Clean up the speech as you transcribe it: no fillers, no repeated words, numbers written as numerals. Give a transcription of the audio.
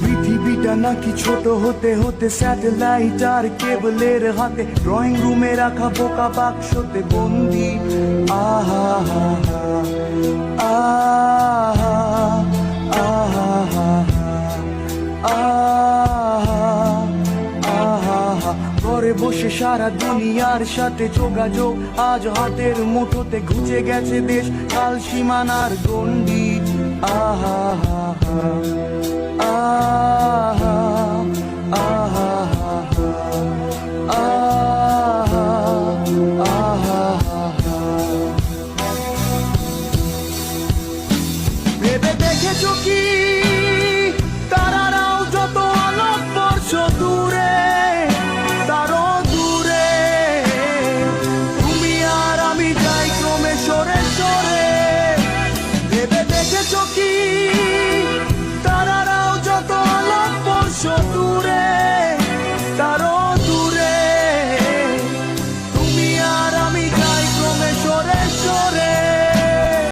পৃথিবীটা নাকি ছোট হতে হতে স্যাটেলাইট আর কেবলের হাতে, ড্রয়িং রুমে রাখা বোকা বাক্সতে বন্দি। আহা হা হা, আহা আহা হা আহা। ঘরে বসে সারা দুনিয়ার সাথে যোগাযোগ, আজ হাতের মুঠোতে ঘুচে গেছে দেশ, কাল সীমানার গণ্ডি। আহা হা হা।